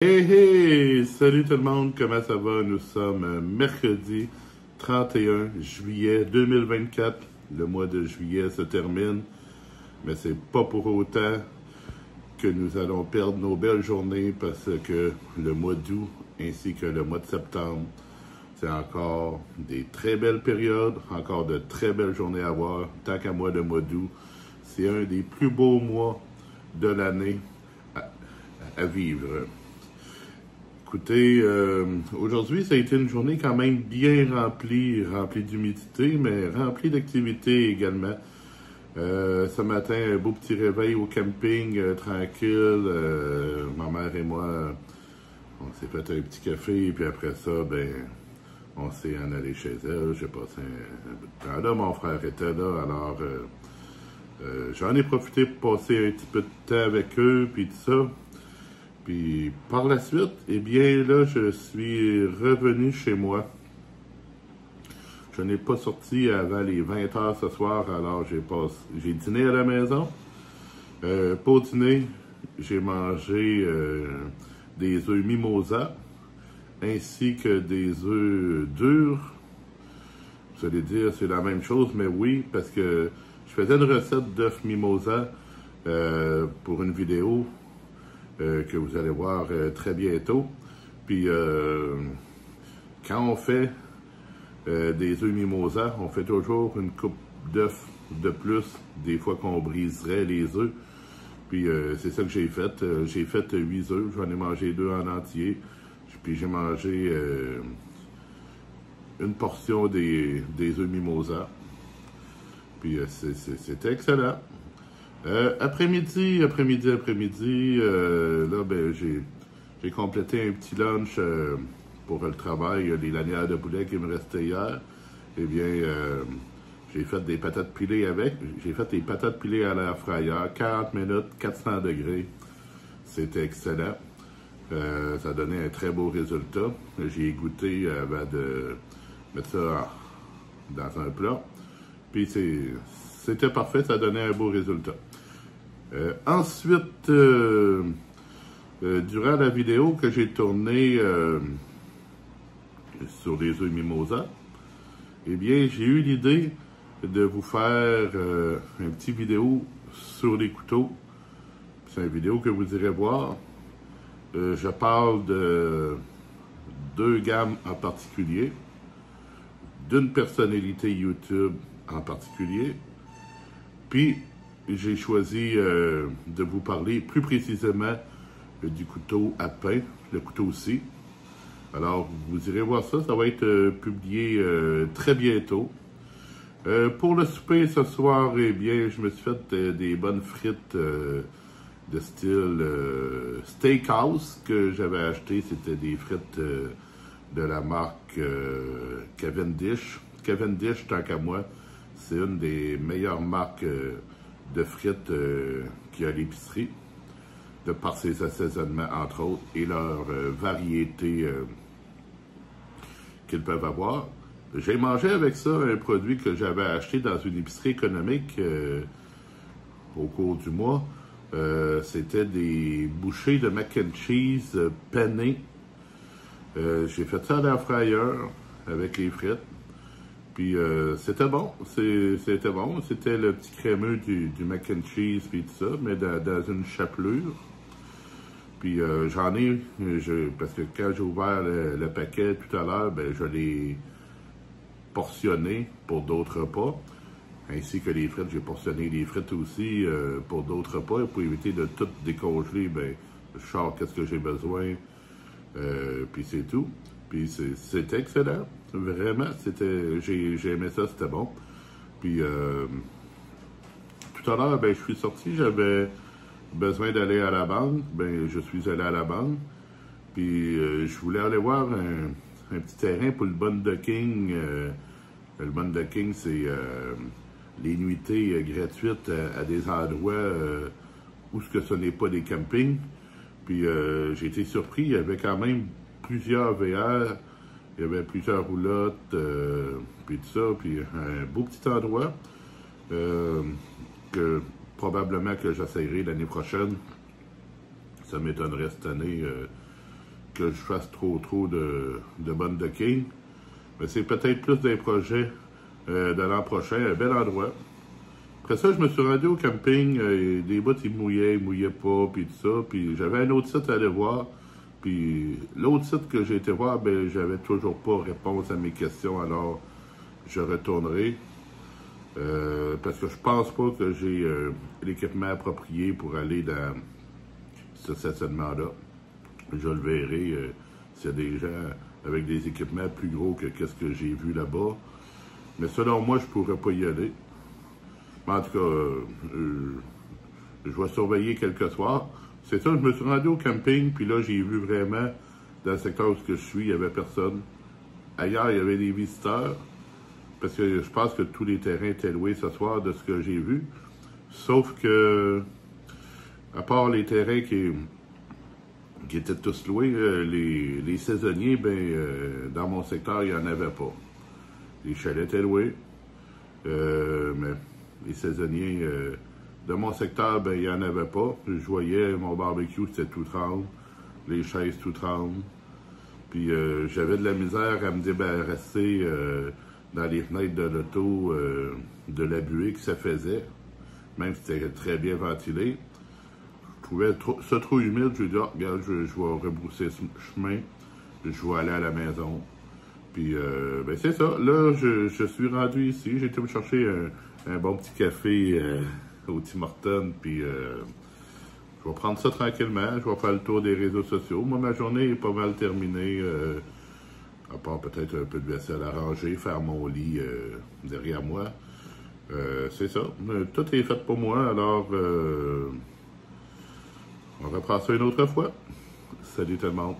Hey hey! Salut tout le monde, comment ça va? Nous sommes mercredi 31 juillet 2024. Le mois de juillet se termine, mais c'est pas pour autant que nous allons perdre nos belles journées parce que le mois d'août ainsi que le mois de septembre, c'est encore des très belles périodes, encore de très belles journées à voir. Tant qu'à moi, le mois d'août, c'est un des plus beaux mois de l'année à vivre. Écoutez, aujourd'hui, ça a été une journée quand même bien remplie d'humidité, mais remplie d'activités également. Ce matin, un beau petit réveil au camping, tranquille. Ma mère et moi, on s'est fait un petit café, puis après ça, on s'est en allé chez elle. J'ai passé un bout de temps là. Mon frère était là, alors j'en ai profité pour passer un petit peu de temps avec eux, puis tout ça. Puis par la suite, eh bien là, je suis revenu chez moi. Je n'ai pas sorti avant les 20 heures ce soir, alors j'ai dîné à la maison. Pour dîner, j'ai mangé des œufs mimosa, ainsi que des œufs durs. Vous allez dire, c'est la même chose, mais oui, parce que je faisais une recette d'œufs mimosa pour une vidéo que vous allez voir très bientôt. Puis, quand on fait des œufs mimosa, on fait toujours une coupe d'œufs de plus, des fois qu'on briserait les œufs. Puis, c'est ça que j'ai fait. J'ai fait 8 œufs, j'en ai mangé 2 en entier. Puis, j'ai mangé une portion des œufs mimosa. Puis, c'était excellent. Après-midi, là, j'ai complété un petit lunch pour le travail, les lanières de poulet qui me restaient hier. Eh bien, j'ai fait des patates pilées avec. J'ai fait des patates pilées à l'air fryer, 40 minutes, 400 degrés. C'était excellent. Ça donnait un très beau résultat. J'ai goûté avant de mettre ça dans un plat. Puis c'était parfait, ça donnait un beau résultat. Ensuite, durant la vidéo que j'ai tournée sur les œufs mimosa, eh bien, j'ai eu l'idée de vous faire un petit vidéo sur les couteaux. C'est une vidéo que vous irez voir. Je parle de 2 gammes en particulier, d'une personnalité YouTube en particulier, puis j'ai choisi de vous parler plus précisément du couteau à pain, le couteau scie. Alors, vous irez voir ça, ça va être publié très bientôt. Pour le souper ce soir, eh bien, je me suis fait des bonnes frites de style steakhouse que j'avais acheté. C'était des frites de la marque Cavendish. Cavendish, tant qu'à moi, c'est une des meilleures marques de frites qu'il y a à l'épicerie, de par ses assaisonnements, entre autres, et leur variété qu'ils peuvent avoir. J'ai mangé avec ça un produit que j'avais acheté dans une épicerie économique au cours du mois. C'était des bouchées de mac and cheese panées. J'ai fait ça à l'air fryer avec les frites. Puis c'était bon, c'était bon. C'était le petit crémeux du mac and cheese puis tout ça, mais dans une chapelure. Puis j'en ai, parce que quand j'ai ouvert le paquet tout à l'heure, je l'ai portionné pour d'autres repas. Ainsi que les frites, j'ai portionné les frites aussi pour d'autres repas. Pour éviter de tout décongeler, je sors qu'est-ce que j'ai besoin, puis c'est tout. Puis c'était excellent. Vraiment, j'ai aimé ça, c'était bon. Puis tout à l'heure, je suis sorti, j'avais besoin d'aller à la banque. Je suis allé à la banque. Puis je voulais aller voir un petit terrain pour le Bundaking. Le Bundaking, c'est les nuitées gratuites à des endroits où ce n'est pas des campings. Puis j'ai été surpris, il y avait quand même plusieurs VR, il y avait plusieurs roulottes, puis tout ça, puis un beau petit endroit que probablement que j'essaierai l'année prochaine. Ça m'étonnerait cette année que je fasse trop de bonnes docking. Mais c'est peut-être plus des projets de l'an prochain, un bel endroit. Après ça, je me suis rendu au camping, des bouts ils mouillaient pas, puis tout ça. Puis j'avais un autre site à aller voir. Puis l'autre site que j'ai été voir, ben j'avais toujours pas réponse à mes questions, alors je retournerai. Parce que je pense pas que j'ai l'équipement approprié pour aller dans ce stationnement-là. Je le verrai s'il y a des gens avec des équipements plus gros que ce que j'ai vu là-bas. Mais selon moi, je pourrais pas y aller. Mais en tout cas, je vais surveiller quelques soirs. C'est ça, je me suis rendu au camping, puis là, j'ai vu vraiment, dans le secteur où je suis, il n'y avait personne. Ailleurs, il y avait des visiteurs, parce que je pense que tous les terrains étaient loués ce soir, de ce que j'ai vu. Sauf que, à part les terrains qui étaient tous loués, les saisonniers, dans mon secteur, il n'y en avait pas. Les chalets étaient loués, mais les saisonniers... de mon secteur, il n'y en avait pas. Je voyais mon barbecue, c'était tout tremble. Les chaises tout tremble. Puis j'avais de la misère à me débarrasser dans les fenêtres de l'auto de la buée que ça faisait. Même si c'était très bien ventilé. Je trouvais ça trop humide. Je me dis, regarde, je vais rebrousser ce chemin. Je vais aller à la maison. Puis, c'est ça. Là, je suis rendu ici. J'ai été me chercher un bon petit café au Tim Hortons, puis je vais prendre ça tranquillement, je vais faire le tour des réseaux sociaux. Moi, ma journée est pas mal terminée, à part peut-être un peu de vaisselle à ranger, faire mon lit derrière moi. C'est ça, tout est fait pour moi, alors on reprend ça une autre fois. Salut tout le monde.